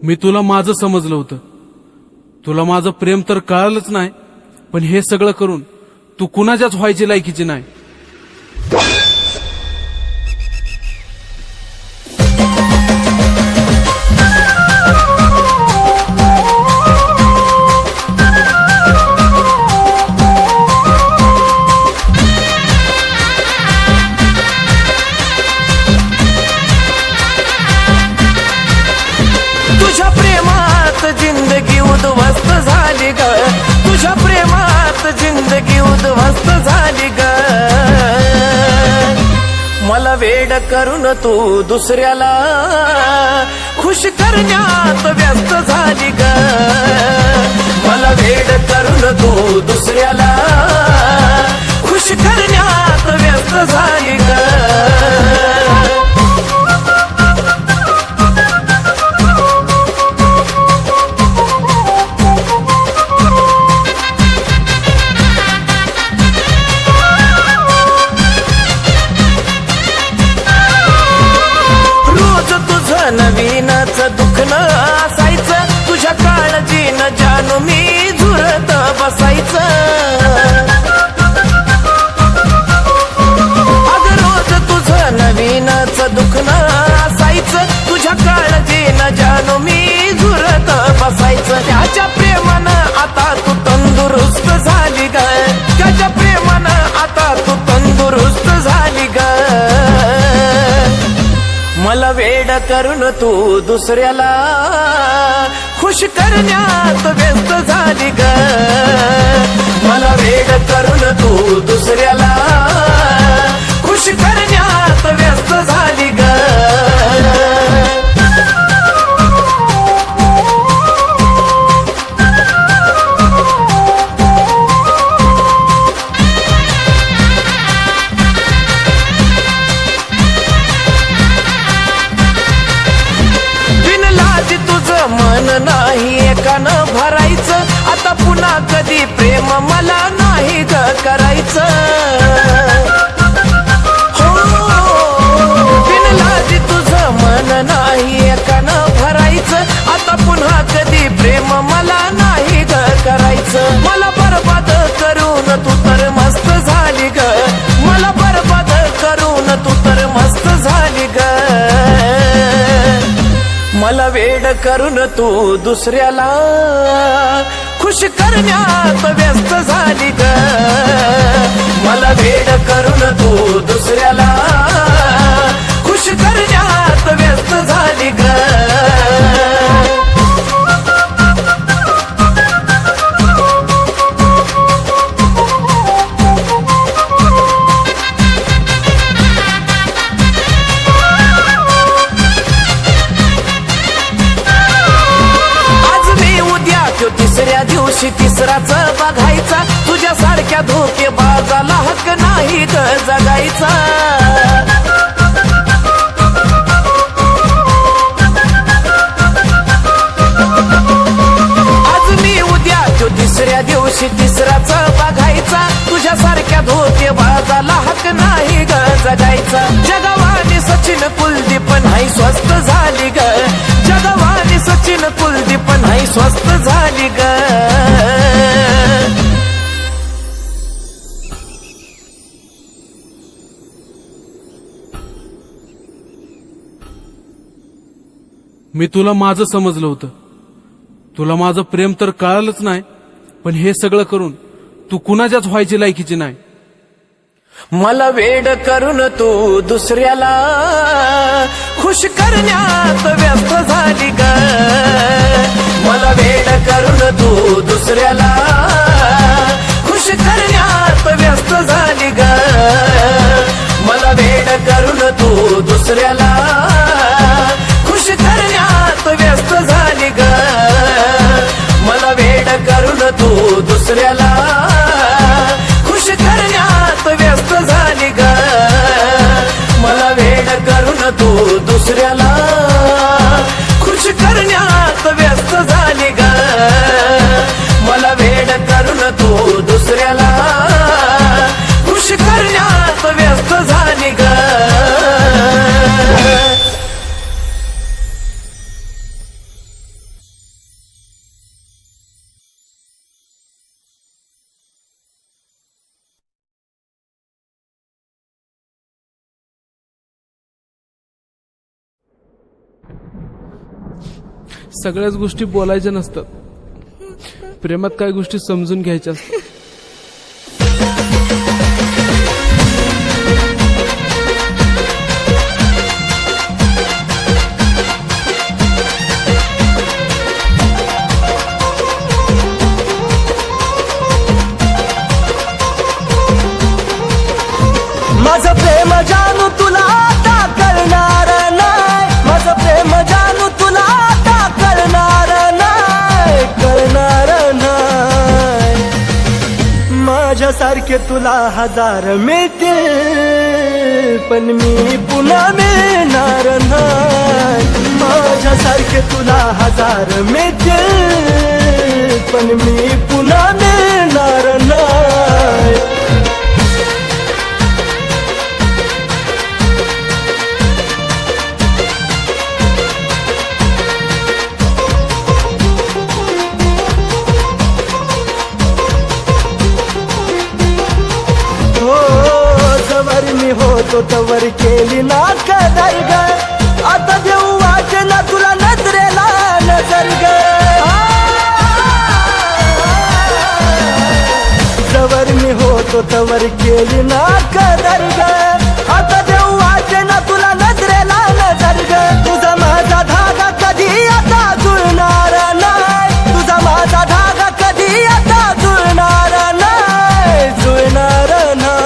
मी तुला माझं समजलं होतं. तुला माझं प्रेम तर कळालंच नाही, पण हे सगळं करून तू कुणाच्याच व्हायची लायकीची नाही. तुझ्या प्रेमात जिंदगी उद्ध्वस्त झाली ग, तुझ्या प्रेमात जिंदगी उद्ध्वस्त झाली ग. मला वेड करून तू दुसऱ्याला खुश करण्यात व्यस्त झाली ग. मला वेड करून तू दुसऱ्याला खुश करण्यात व्यस्त झाली ग. नवीनच दुखणं असायचं, तुझ्या काळजीनं जानू मी झुरत बसायचं. अगं रोज तुझं नवीनच दुखणं असायचं, तुझ्या काळजीनं जानू मी झुरत बसायचं. त्याच्या प्रेमानं आता तू तंदुरुस्त झाली ग, त्याच्या प्रेमानं आता तू तंदुरुस्त झाली ग. मला वेड करून तू दुसऱ्याला खुश करण्यात व्यस्त झाली ग. मला वेड करून तू दुसऱ्याला खुश करण्यात व्यस्त झाली ग. मन नाही एकानं भरायचं, आता पुन्हा कधी प्रेम मला नाही ग करायचं. हो बिनलाजी तुझं मन नाही एकानं भरायचं, आता पुन्हा कधी प्रेम मला नाही ग करायचं. मला बरबाद करून तू तर मस्त झाली ग, मला बरबाद करून तू तर मस्त झाली ग. मला वेड करून तू दुसऱ्याला खुश करण्यात व्यस्त झाली ग. मला वेड करून तू दुसऱ्याला खुश करण्यात व्यस्त झाली ग. तिसऱ्या दिवशी तिसराच बघायचा, तुझ्या सारख्या धोकेबाजाला हक्क नाही ग जगायचा. आज मी उद्या तो तिसऱ्या दिवशी तिसराच बघायचा, तुझ्या सारख्या धोकेबाजाला हक्क नाही ग जगायचा. जगवानी सचिन कुलदीप नाही स्वस्त झाली ग, जगवानी सचिन कुलदीप नाही स्वस्त झाली ग. मी तुला माझं समजलं होतं. तुला माझं प्रेम तर कळालंच नाही, पण हे सगळं करून तू कुणाच्याच व्हायची लायकीची नाही. मला वेड करून तू दुसऱ्याला खुश करण्यात व्यस्त झाली ग. मला वेड करून तू दुसऱ्याला खुश करण्यात व्यस्त झाली ग. मला वेड करून तू दुसऱ्याला खुश करण्यात व्यस्त झाली ग. मला वेड करून तू दुसऱ्याला खुश करण्यात व्यस्त झाली ग. मला वेड करून तू दुसऱ्याला खुश करण्यात व्यस्त झाली ग. मला वेड करून तू दुसऱ्याला खुश करण्यात व्यस्त झाली ग. सगळ्याच गोष्टी बोलायच्या नसतात, प्रेमात काही गोष्टी समजून घ्यायच्या असतात. माझं प्रेम जानू तुला आता कळणार नाही, माझं प्रेम जानू तुला आता कळणार नाही, कळणार नाही. माझ्यासारखे तुला हजार मिळतील पण मी पुन्हा मिळणार नाही. माझ्यासारखे तुला हजार मिळतील पण मी पुन्हा मिळणार नाही. होतो तवर केली ना कदर ग, आता देऊ वाटे ना तुला नजरेला नजर ग. जवर मी होतो तवर केली ना कदर ग, आता देऊ वाटे ना तुला नजरेला नजर ग. तुझा माझा धागा कधी आता जुळणार नाही, तुझा माझा धागा कधी आता जुळणार नाही, जुळणार नाही.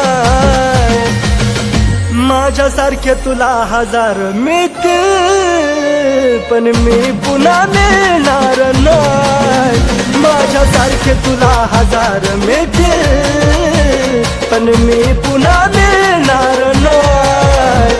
माझ्यासारखे तुला हजार मिळतील पण मी पुन्हा मिळणार नाही. माझ्यासारखे तुला हजार मिळतील पण मी पुन्हा मिळणार नाही.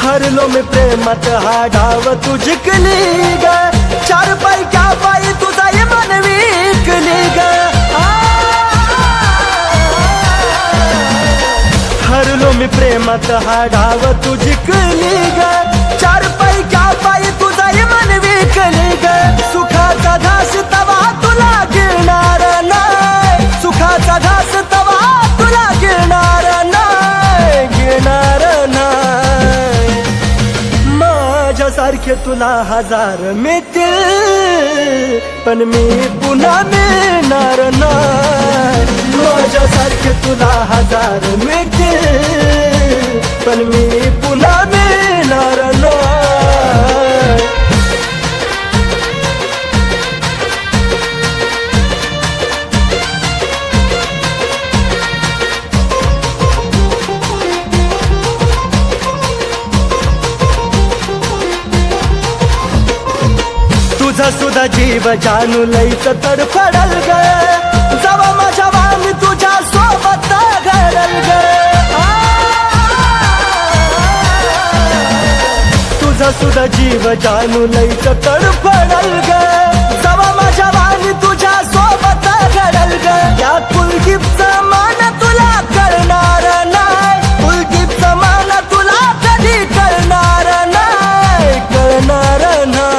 हरलो मी प्रेमात हा डाव तू जिंकली ग, चार पैक्या पायी तुझा मन विकली ग. हरलो मी प्रेमात हा डाव तू जिंकली ग, चार पैक्या पायी तुझा मन विकली ग. सुखाचा घास तवा तुला गिळणार नाही, सुखाचा घास तवा तुला गिळणार नाही, गिळणार नाही. माझ्यासारखे तुला हजार मिळतील पण मी पुन्हा मिळणार नाही. माझ्यासारखे तुला हजार मिळतील पण मी पुन्हा मिळणार नाही. तुझा सुद्धा जीव जानू लईच तडफडल ग, जवा माझ्या वाणी तुझ्या सोबत घडल ग. तुझा सुद्धा जीव जानू लईच तडफडल ग, जवा माझ्या वाणी तुझ्या सोबत घडल ग. या कुलदीपचा मान तुला कळणार नाही, कुलदीपचा मान तुला कधी कळणार नाही, कळणार नाही.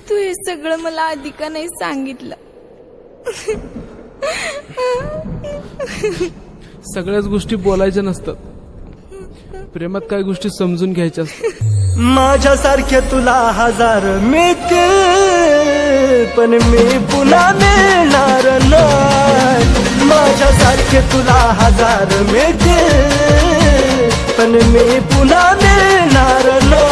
तू हे सगळं मला आधी का नाही सांगितलं. सगळ्याच गोष्टी बोलायच्या नसतात, प्रेमात काही गोष्टी समजून घ्यायच्या असतात. माझ्यासारखे तुला हजार मिळतील पण मी पुन्हा मिळणार नाही. माझ्यासारखे तुला हजार मिळतील पण मी पुन्हा मिळणार नाही.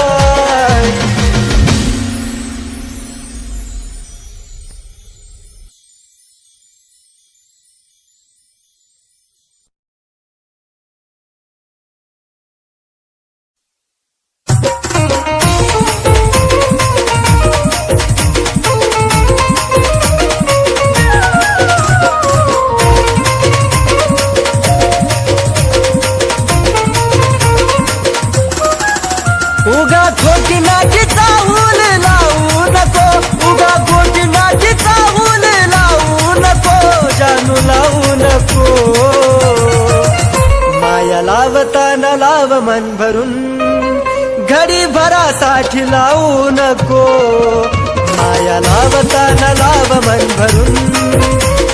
उगा खोटी नाटी चावून लावू नको, उगा खोटी नाटी चावून लावू नको, जानू लावू नको. माया लावताना लाव मन भरून, घडी भरासाठी लावू नको. माया लावताना लाव मन भरून,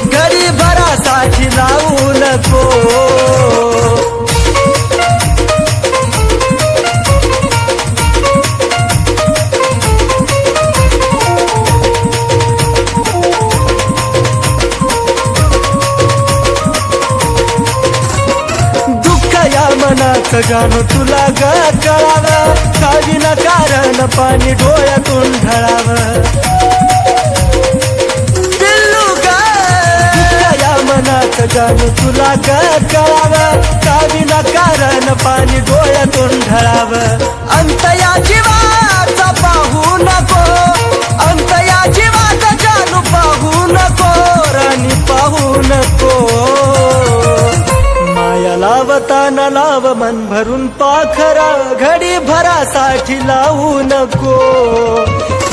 घडी भरासाठी लावू नको. मनाचं गाणं तुला ग कळावं, काविना कारण पाणी डोळ्यातून ढळावं. पिल्लू ग या मनाचं गाणं तुला ग कळावं, काविना कारण पाणी डोळ्यातून ढळावं. अंत या जीवाचा पाहू नको, अंत या जीवाचा जानू पाहू नको, राणी पाहू नको. माया लावताना लाव मन भरून पाखरा, घडी भरासाठी लावू नको.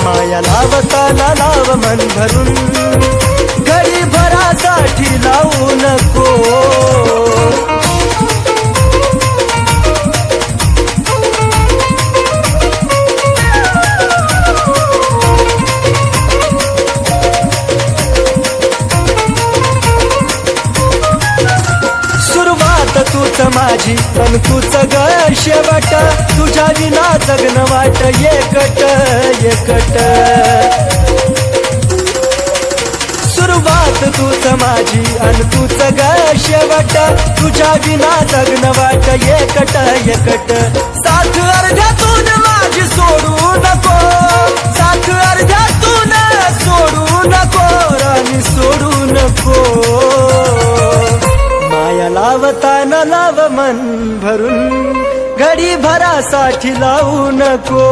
माया लावताना लाव मन भरून, घडी भरासाठी लावू नको. तूच माझी पण तूच ग शेवट, तुझ्या विना जगणं वाट एकट एकट. सुरुवात तूच माझी आणि तूच ग शेवट, तुझ्या विना जगणं वाट एकट एकट. साथ अर्ध्यातून माझी सोडू नको, साथ अर्ध्यातून सोडू नको, राणी सोडू नको. माया लावताना लाव मन भरून, घडी भरासाठी लावू नको.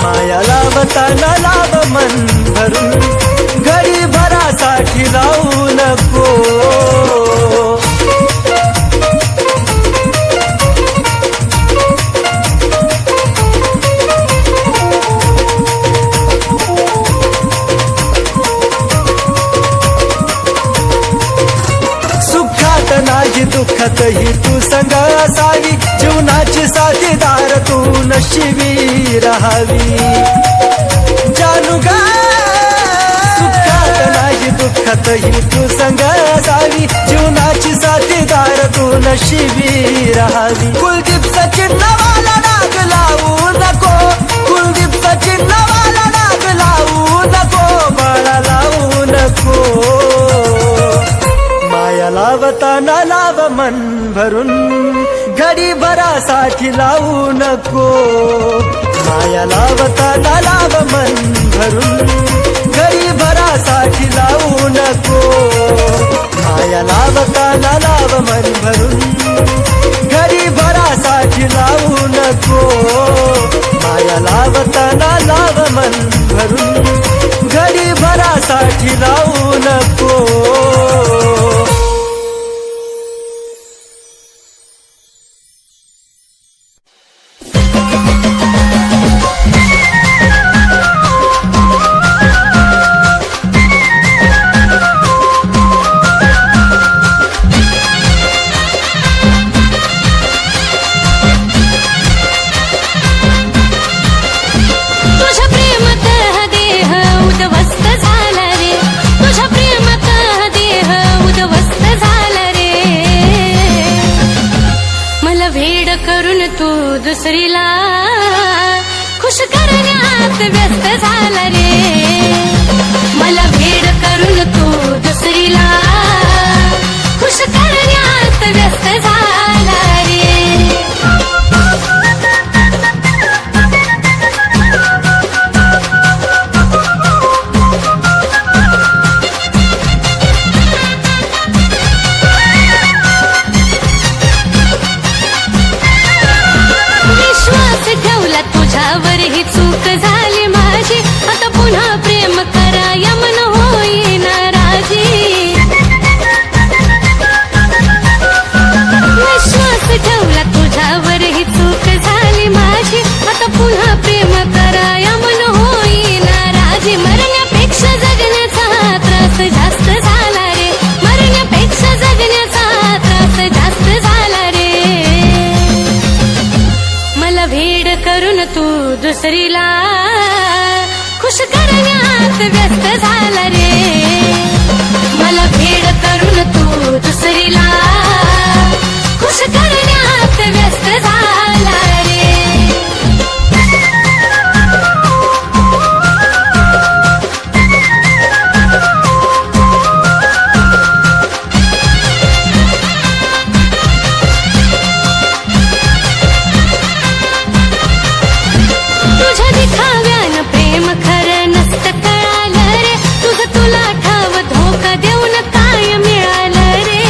माया लावताना लाव मन भरून, घडी भरासाठी लावू नको. नाही दुःखातही तू संग असावी, जीवनाची साथीदार तू नशिबी राहावी. जानू ग सुखात नाही दुःखातही तू संग असावी, जीवनाची साथीदार तू नशिबी राहावी. कुलदीप सचिन नवाला नाग लावू नको, कुलदीप सचिन नवाला नाग लावू नको, बाळा लावू नको. माया लावताना लाव मन भरून, घडी भरासाठी लावू नको. माया लावताना लाव मन भरून, घडी भरासाठी लावू नको. माया लावताना लाव मन भरून, घडी भरासाठी लावू नको. माया लावताना लाव मन भरून, घडी भरासाठी लावू नको. दुसरीला खुश करण्यात व्यस्त झाला रे. मला भेड करून तू दुसरीला खुश करण्यात व्यस्त झाला रे. विश्वास ठेवला तुझ्यावर ही चूक झाली माझी, आता पुन्हा प्रेम मला वेड करून तू दुसरीला खुश करण्यात व्यस्त झाला रे. मला वेड करून तू दुसरीला खुश करण्यात व्यस्त झाला रे. तुझ्या दिखाव्यानं प्रेम खरं नसतं कळालं रे. तुझं तुला ठाव धोका देऊन काय मिळालं रे.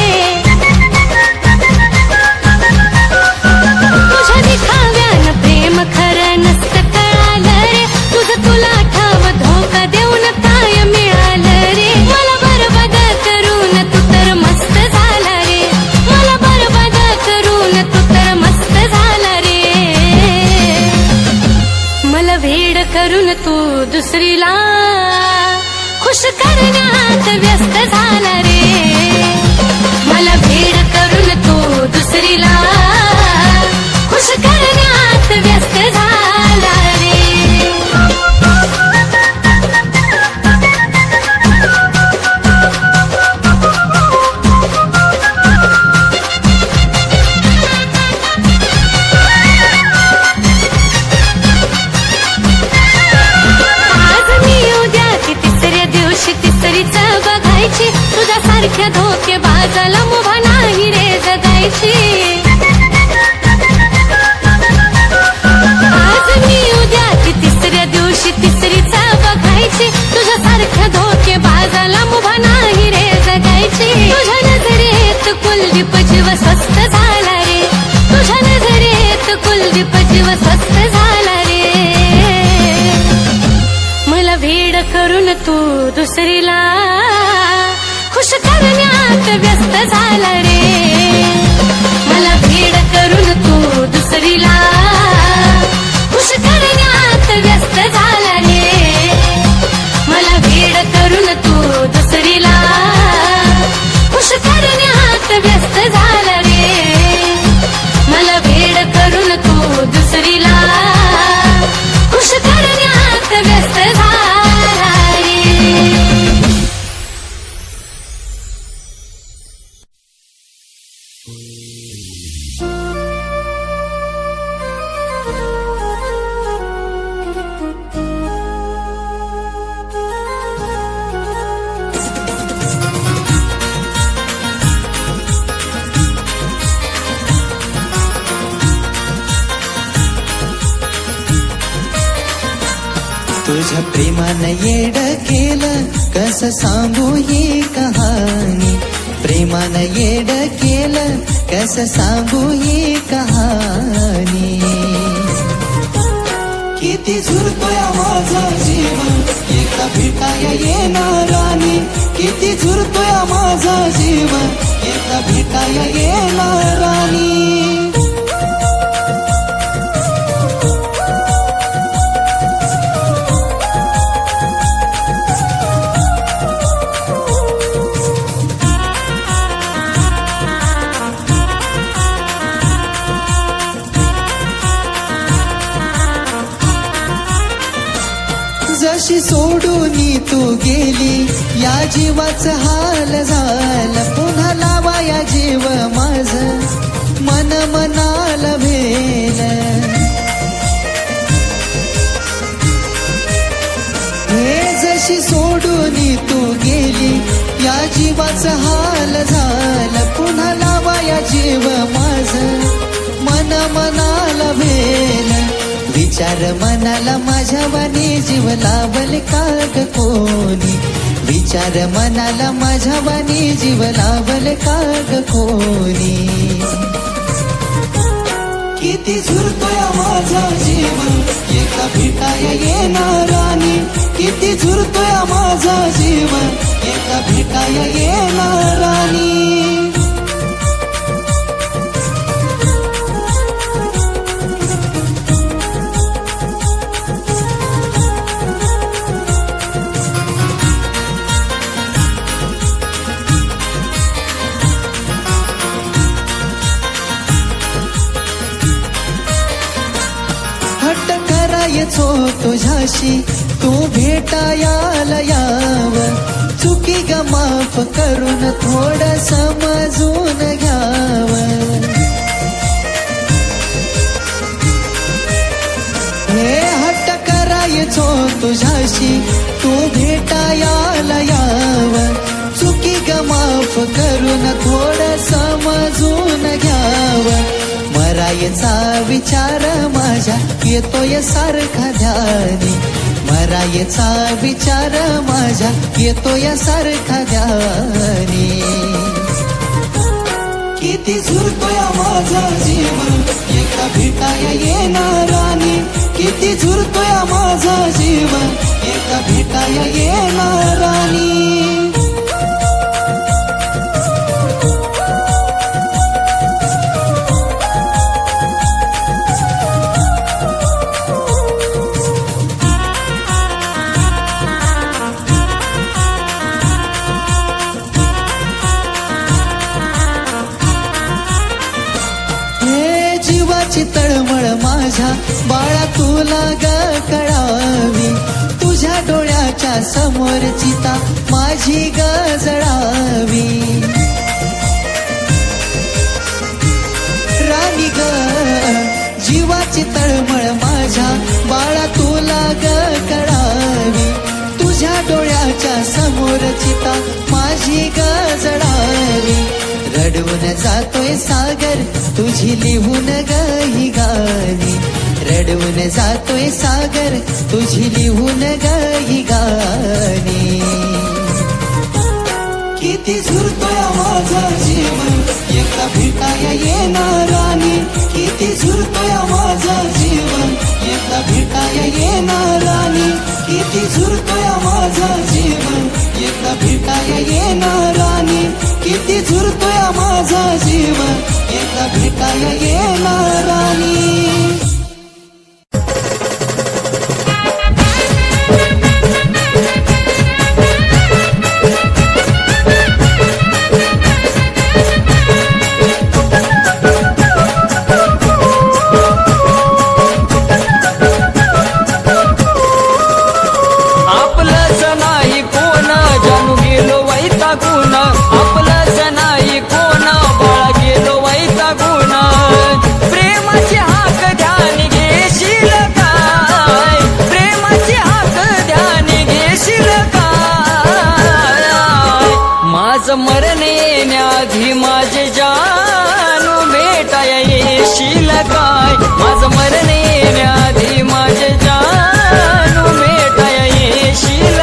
तुझ्या दिखाव्यानं प्रेम खरं नसतं कळालं रे. तुझं तुला ठाव धोका देऊन काय मिळालं रे. मला बरबाद करून तू तर मस्त झाला रे. मला बरबाद करून तू तर मस्त झाला रे. मला वेड करून तू दुसरीला खुश करण्यात व्यस्त झाला रे. मला वेड करून तू दुसरीला खुश करण्यात व्यस्त झाला रे. आज मी उद्या ती तिसऱ्या दिवशी तिसरीच बघायची. तुझ्या सारख्या धोकेबाजाला मुभा नाही रे जगायची. आज मी उद्या ती तिसऱ्या दिवशी तिसरीच बघायची. तुझ्या सारख्या धोकेबाजाला मुभा नाही रे जगायची. तुझ्या नजरेत कुलदीप जीव स्वस्त झाला रे. तुझ्या नजरेत कुलदीप जीव स्वस्त झाला रे. मला वेड करून तू दुसरीला खुश करण्यात व्यस्त झाला रे. मला वेड करून तू दुसरीला खुश करण्यात व्यस्त झाला रे. मला वेड करून तू दुसरीला खुश करण्यात व्यस्त झाला रे. मला वेड करून तू दुसरीला खुश करण्यात व्यस्त झाला रे. तुझ्या प्रेमानं येड केलं कसं सांगू ही कहाणी. प्रेमानं येड केलं कसं सांगू ही कहाणी. किती झुरतोय माझा जीव एका भेटाया येणारानी. किती झुरतोय माझा जीव एका भेटाया येणारानी. जशी सोडून तू गेली या जीवाचं हाल झालं. पुन्हा लावा या जीव माझ मन मनाला भेल. हे जशी सोडून तू गेली या जीवाचं हाल झालं. पुन्हा लावा या जीव माझ मन मनाला भेल. विचार मनाला माझ्या वाणी जीव लावल का ग कोणी. विचार मनाला माझ्या वाणी जीव लावल का ग कोणी. किती झुरतोय माझा जीव एका भेटाया येणारानी. किती झुरतोय माझा जीव एका भेटाया येणारानी. करायचो तुझ्याशी तू भेटायला याव चुकी ग माफ करून थोडं समजून घ्याव हे हट्ट करायचो तुझ्याशी तू भेटायला याव चुकी ग माफ करून थोडं समजून घ्याव मरायचा विचार माझ्या येतोय सारखा ध्यानी मरायचा विचार माझ्या येतोय सारखा ध्यानी किती झुरतोय माझा जीवन एका भेटाय येणारानी किती झुरतोय माझा जीवन एका भेटाय येणारानी जीवाची तळमळ माझ्या बाळा तुला ग कळावी तुझ्या डोळ्याच्या समोर चिता माझी ग जळावी राणी ग जीवाची तळमळ माझ्या बाळा तुला ग कळावी तुझ्या डोळ्याच्या समोर चिता माझी ग जळावी रडवून जातोय सागर तुझी लिहून ग ही गाणी रडवून जातोय सागर तुझी लिहून ग ही गाणी किती झुरतोय माझा जीवन एका भेटाय येणारानी किती झुरतोय माझा जीवन एका भेटाय येणारानी किती झुरतोय माझा जीवन एका भेटाय येणारानी किती झुरतोय माझा जीवन एका भेटाय येणारानी मरण येण्याआधी माझे जानू भेटाय येशील काय माझं मरण येण्याआधी माझे जानू भेटाय येशील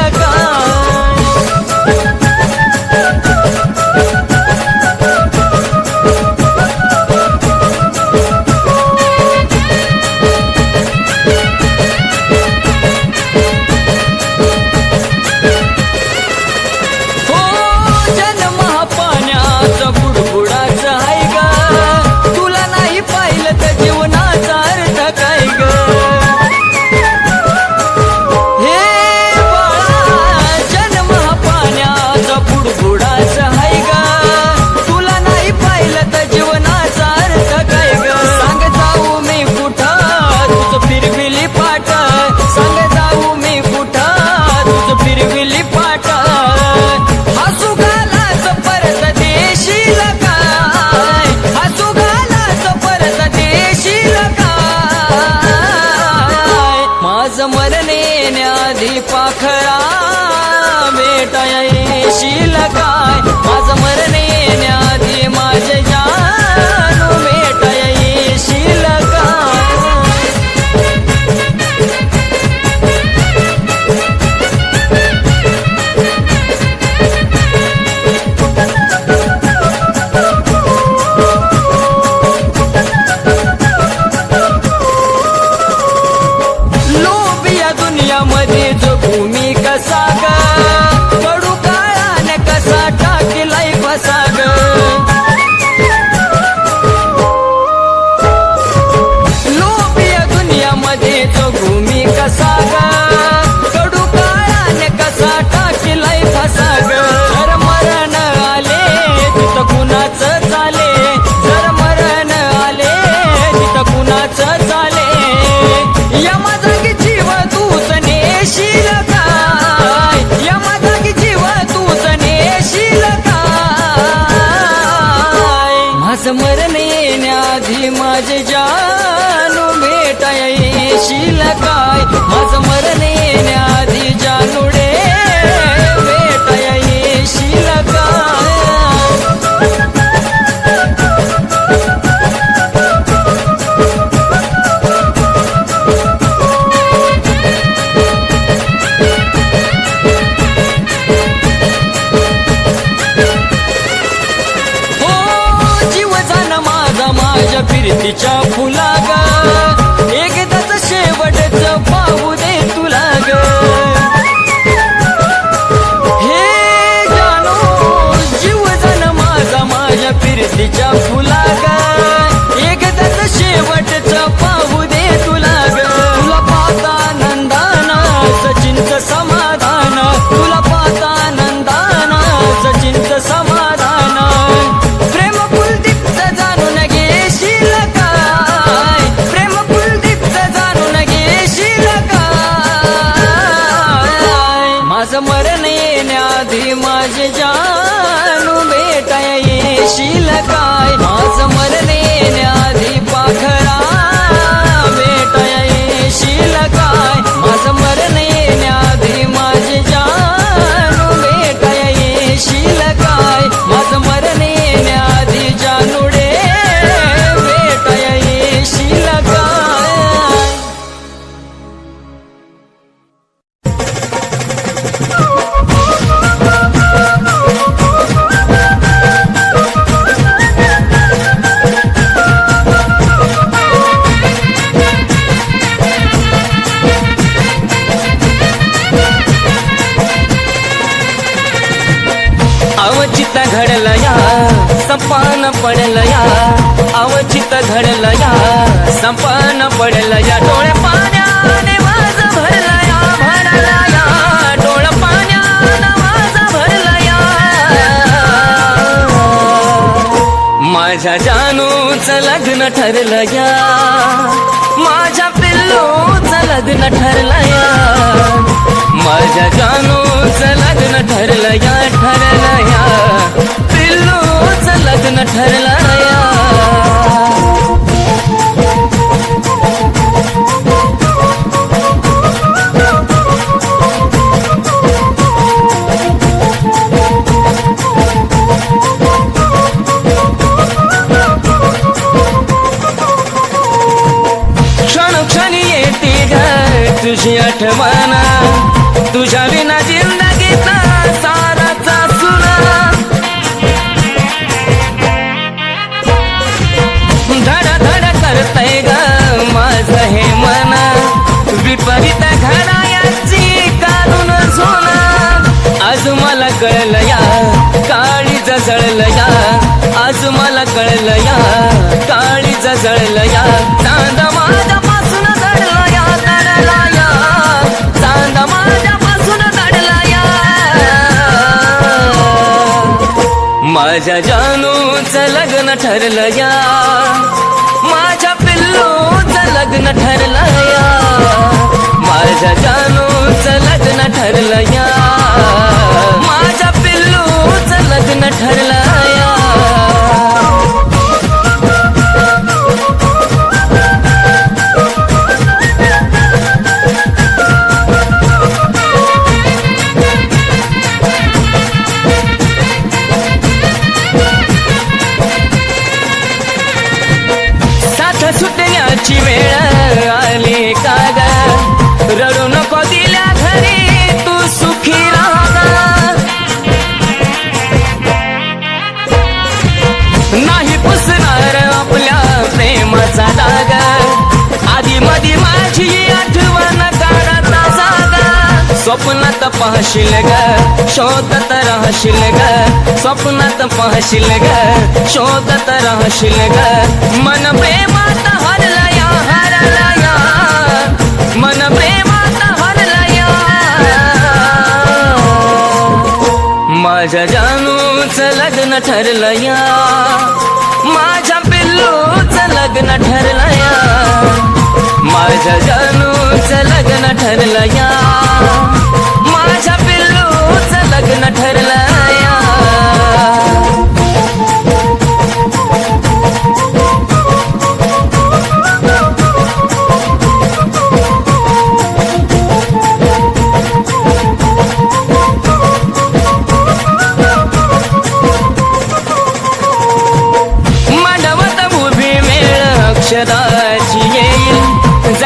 मरण येण्याआधी पाखरा भेटाय येशील काय माझं मरण येण्याआधी माझे जानू भेटाय येशील मध्ये जो भूमी कसा ग कडू काळाने कसा टाकलाय फसा ग लोभिया दुनियामध्ये जो भूमी कसा ग कडू काळाने कसा टाकलाय फसा ग जर मरण आले तिथं कुणाचं चाले जर मरण आले तिथं कुणाचं चाले या माझा माझे जानू भेटा येशील काय माझं मरण येण्याआधी जानूडे भेटा येशील काय माझ्या फिरतीच्या फुलाग एकदाच शेवटच पाहू दे तुला ग हे जानू जीव जन माझ्या फिरतीच्या फुलाग एकदाच शेवटच पाहू दे तुला ग तुला पाहता नंदाना सचिनचं समाधान तुला पाहता नंदाना सचिनचं समाधान प्रेम कुलदीपचं जाणून घेशील काय प्रेम कुलदीपचं जाणून घेशील काय माझं मरण येण्याआधी माझे जानू भेटा येशील काय माझं मरण येण्याआधी पाखरा भेटा येशील काय माझं मरण येण्याआधी माझे जानू भेटा येशील काय माझं मरण येण्याआधी जानूडे भेटा येशील काय अवचित घडलं या संपान पडलं या अवचित घडलं या संपान पडलं या डोळे पाण्याने माझं भरलं या भरलं या डोळे पाण्याने माझं भरलं या माझ्या जानूचं लग्न ठरलं या माझ्या पिल्लूचं लग्न ठरलं या माझ्या जानूचं लग्न ठरलं या पिल्लूचं लग्न ठरलं या क्षणोक्षणी येते ग तुझी आठवण तुझ्या विना जिंदगीचा साराचा सुना धड धड करतय ग माझं हे मन विपरीत घडायाची काढून सोना आज मला कळलं या काळी जळलं या आज मला कळलं या काळी जळलं या चांद माझ्यापासून दडला या दडला या चांद माझ्यापासून दडला या माझ्या जानूचं लग्न ठरलं या माझ्या पिल्लूचं लग्न ठरलं या माझ्या जानूचं लग्न ठरलं या माझ्या पिल्लूचं लग्न ठरलं या सुटण्याची वेळ आली का ग रडू नको दिल्या घरी तू सुखी राहा नाही पुसणार आपल्या प्रेमाचा दाग आधी मधी माझी आठवण काढता जागा स्वप्नात पाहशील ग शोधत राहशील ग स्वप्नात पाहशील ग शोधत राहशील ग मन प्रेमात हरला या मन प्रेमात हरला या माझ्या जानूचं लग्न ठरलं या माझ्या पिल्लूचं लग्न ठरलं या माझ्या जानूचं लग्न ठरलं या माझ्या पिल्लूचं लग्न ठरलं या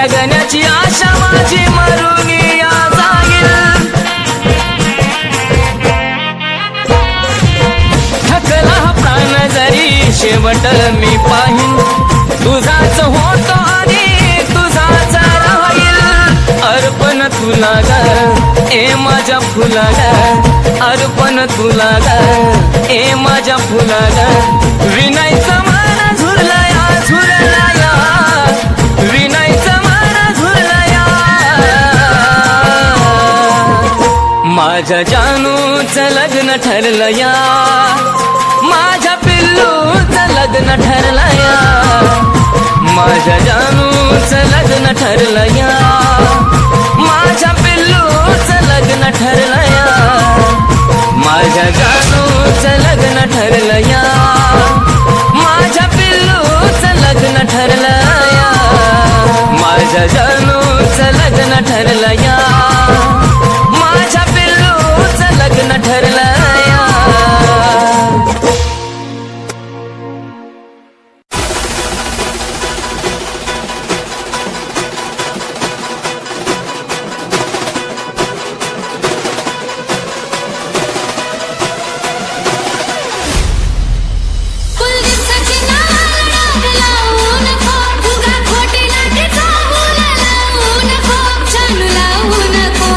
जगण्याची आशा माझी मरून या जाईल थकला हा प्राण जरी शेवट मी पाहिन तुझाच होतो आणि तुझाच राहील अर्पण तुला ग ए माझ्या फुला ग अर्पण तुला ग ए माझ्या फुला ग विनायचं मन झुरलया झुरलया विनायचं मन झुरलया माझ्या जानूचं लग्न ठरलं या माझ्या पिल्लूचं लग्न ठरलं या माझ्या जानूचं लग्न ठरलं या माझ्या पिल्लूचं लग्न ठरलं या माझ्या जानूचं लग्न ठरलं या माझ्या पिल्लूचं लग्न ठरलं या माझ्या जानूचं लग्न ठरलं या माझ्या पिल्लूचं लग्न ठरलं या कुलदीपची नाळ लावू नको उगा खोटी लाटेचा फूल लावू नको चालू लावू नको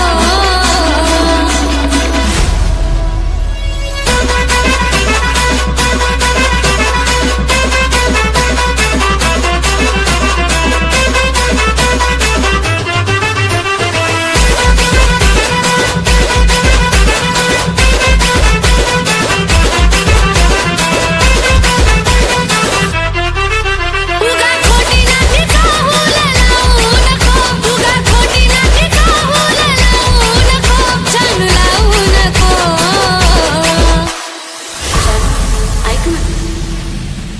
उगा खोटी लाटेचा फूल लावू नको उगा खोटी लाटेचा फूल लावू नको चालू लावू नको ऐक ना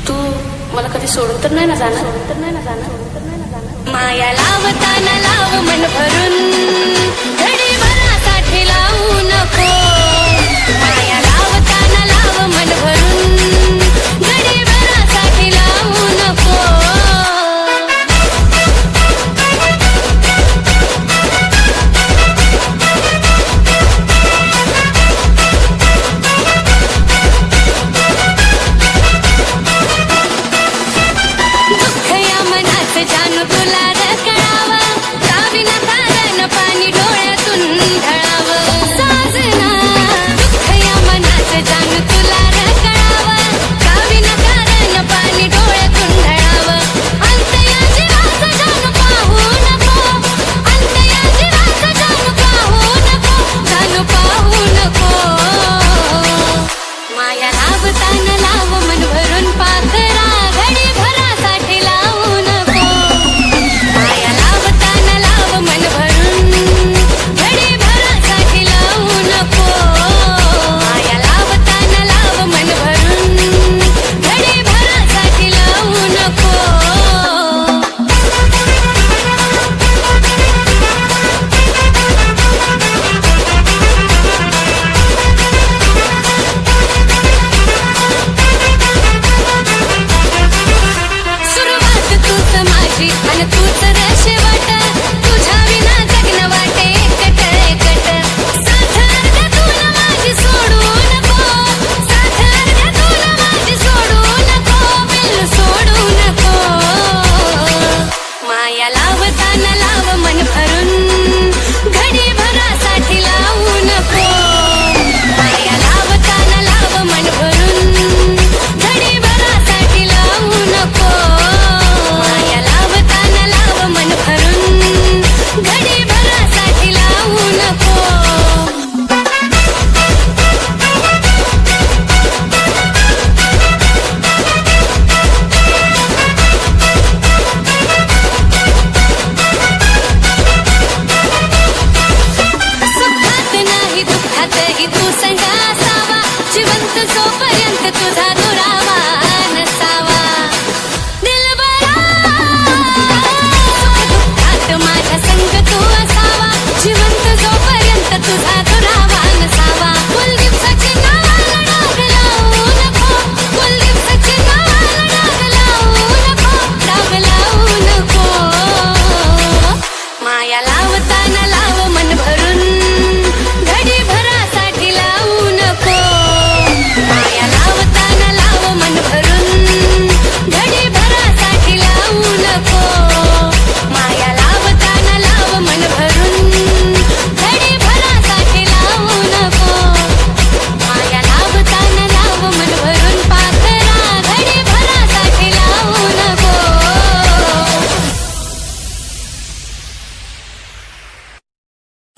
तू मला कधी सोडून तर नाही ना जाणार माया लावताना लाव मन भरून घडी भरासाठी लावू नको माया लावताना लाव मन भरून घडी भरासाठी लावू नको दुःख या मनाचं जानू तुला कळावा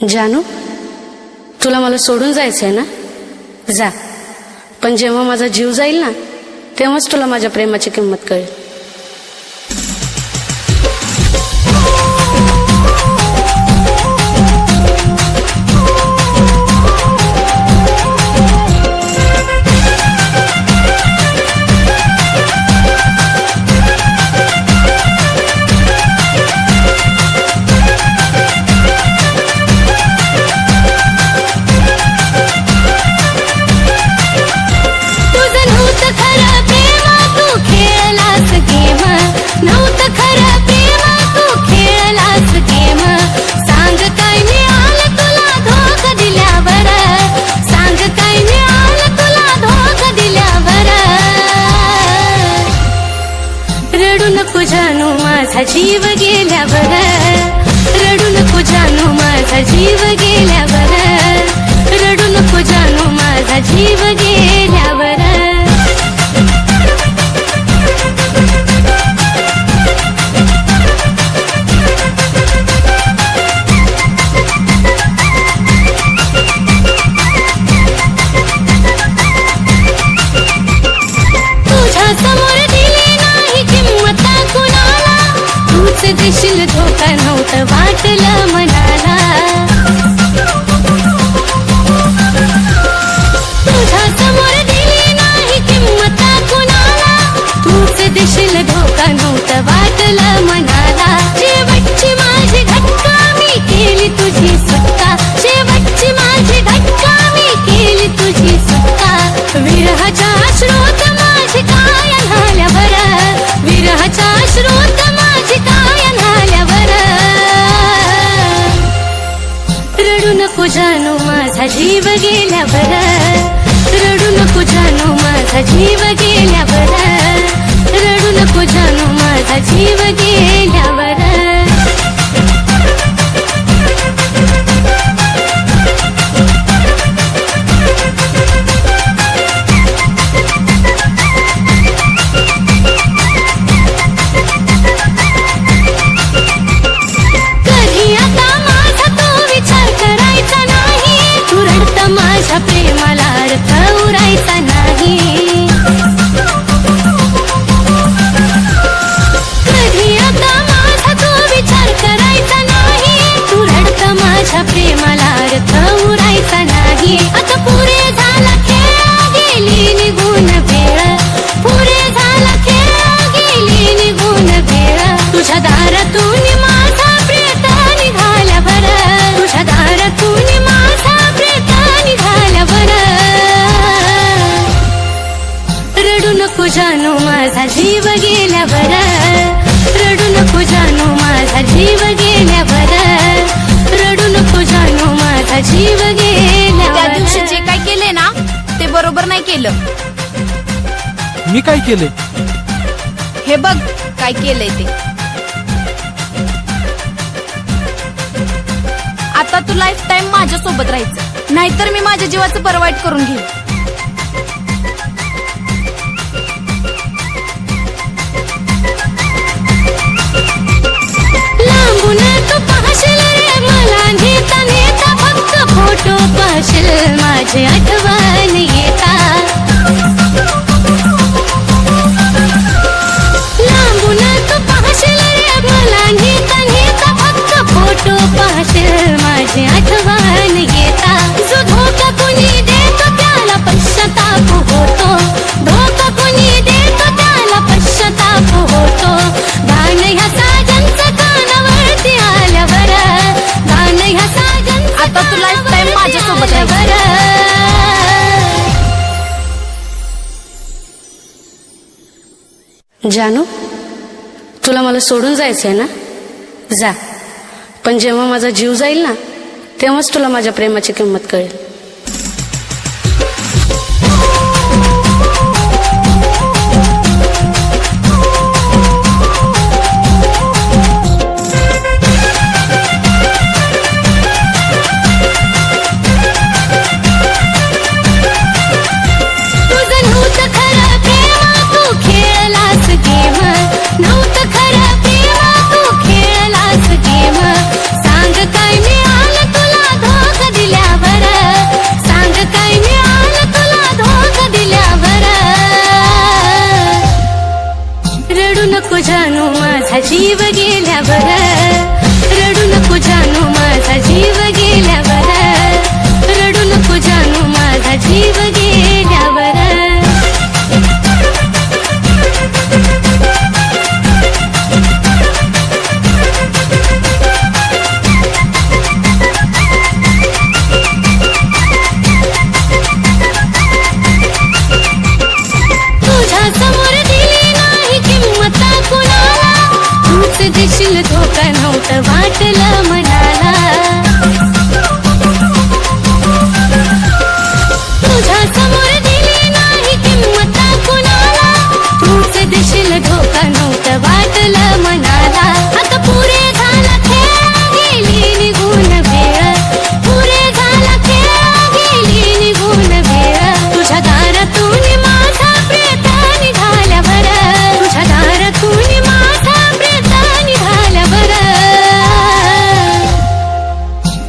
जानू, तुला मला सोडून जायचंय ना? जा. पण जेव्हा माझा जीव जाईल ना, तेव्हाच तुला माझ्या प्रेमाची किंमत कळेल. जीव गेल्यावर रडू नको जानू, माझा जीव गेल्यावर रडू नको जानू, माझा जीव गेल्यावर. तुझ्या समोर दिली नाही किंमत कुणाला, तूच देशील धोका नव्हतं वाटलं मनाला. तुझ्या समोर दिली नाही किंमत कुणाला, तूच देशील धोका नव्हतं वाटलं मनाला. शेवटची माझी घटका मी केली तुझी सुटका, शेवटची माझी घटका मी केली तुझी सुटका. विरहाच्या अश्रूत माझी काय झाल्यावर, विरहाच्या अश्रूत माझी काय झाल्यावर रडू नको जानू, माझा जीव गेल्यावर रडू नको जानू, माझा जीव गेल्यावर रडू नको जानू, माझा जीव गेल्यावर. माझ्या प्रेमाला अर्थ उरायचा नाही, कधी आता माझा तो विचार करायचा नाही. तू रडत माझ्या प्रेमाला अर्थ उरायचा नाही. आता पुरे झाला खेळ गेली निघून वेळ, पुरे झाला खेळ गेली निघून वेळ. तुझ्या दारातून माझा प्रेत निघाल्यावर, तुझ्या दारातून माझा प्रेत निघाल्यावर रडू नको जानू, माझा जीव गेल्यावर रडू नको जानू, माझा जीव गेल्यावर रडू नको जानू, माझा जीव गेल्यावर. त्या दिवशी जे काय केले ना ते बरोबर नाही केलं. मी काय केले? हे बघ काय केलंय ते. आता तू लाईफ टाइम माझ्या सोबत राहायचं, नाहीतर मी माझ्या जीवाचं परवाईट करून घेईन. लांबून तू पाहशील रे मला नेता नेता, फक्त फोटो पाहशील माझी आठवण येता. लांबून तू पाहशील रे मला नेता नेता, फक्त फोटो पाहशील माझी आठवण येता. जो धोका कुणी देतो त्याला पश्चाताप होतो, धोका कुणी देतो त्याला पश्चाताप होतो. गाणं ह्या साजनचं कानावरती आल्यावर, गाणं ह्या साजनचं आता तू लाईफ टाइम माझ्या सोबत आल्यावर. जानू, तुला मला सोडून जायचंय ना? जा. पण जेव्हा माझा जीव जाईल ना, तेव्हाच तुला माझ्या प्रेमाची किंमत कळेल. तुझं नव्हतं खरं प्रेम, तू खेळलास गेम. नव्हतं खरं प्रेम, तू खेळलास गेम. सांग काय मिळालं तुला वाटलं मनाला तुझ्या समोर दिली नाही किंमत कुणाला तूच देशील धोका नव्हतं वाटलं मनाला आता पुरे झाला खेळ गेली निघून वेळ पुरे झाला खेळ गेली निघून वेळ तुझ्या दारातून माझा प्रेत निघाल्यावर तुझ्या दारातून माझा प्रेत निघाल्यावर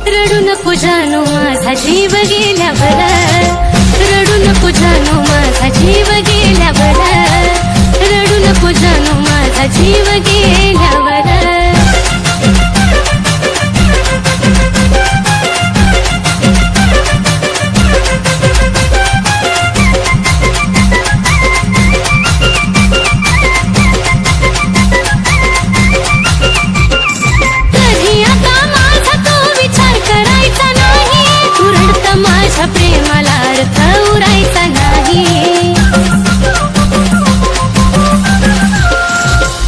रडू नको जानू माझा जीव गेल्यावर रडू नको जानू माझा जीव गेल्यावर रडू नको जानू माझा जीव गेल्यावर कधी आता माझा तो विचार करायचा नाही तू रडत माझ्या प्रेमाला अर्थ उरायचा नाही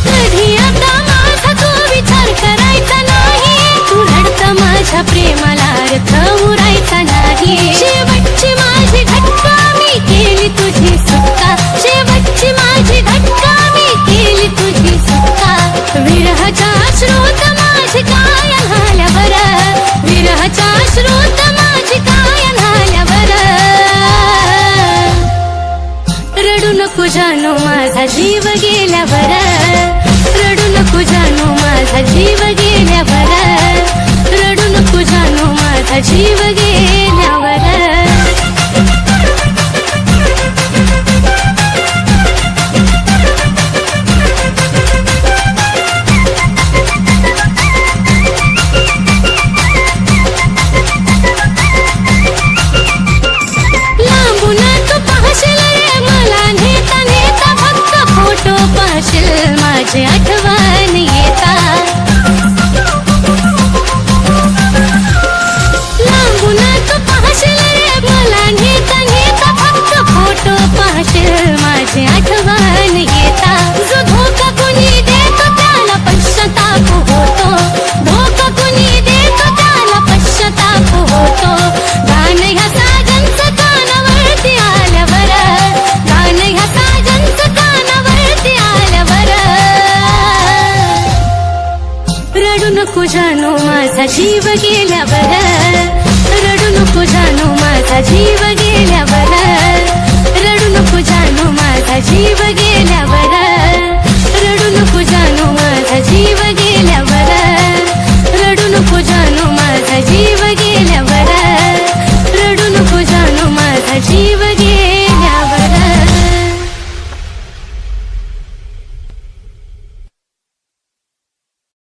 कधी आता माझा तो विचार करायचा नाही तू रडत माझ्या प्रेमाला अर्थ उरायचा नाही शेवटची माझी घटका मी केली तुझी सुटका शेवटची माझी घटका मी केली तुझी सुटका विरहाच्या श्रोत माझी काय झाल्यावर विरहाच्या श्रोत माझी काय झाल्यावर रडू नको जानू माझा जीव गेल्यावर रडू नको जानू माझा जीव गेल्यावर रडू नको जानू माझा जीव गेल्यावर लांबून तू पाहशील रे मला नेता नेता फक्त फोटो पाहशील माझी आठवण येता लांबून तू पाहशील रे मला नेता नेता फक्त फोटो पाहशील माझी आठवण येता जो धोका कुणी देतो त्याला पश्चाताप होतो धोका कुणी देतो त्याला पश्चाताप होतो गाणं ह्या साजनचं कानावरती आल्यावर गाणं ह्या साजनचं कानावरती आल्यावर रडू नको जानू माझा जीव गेल्यावर रडू नको जानू माझा जीव गेल्यावर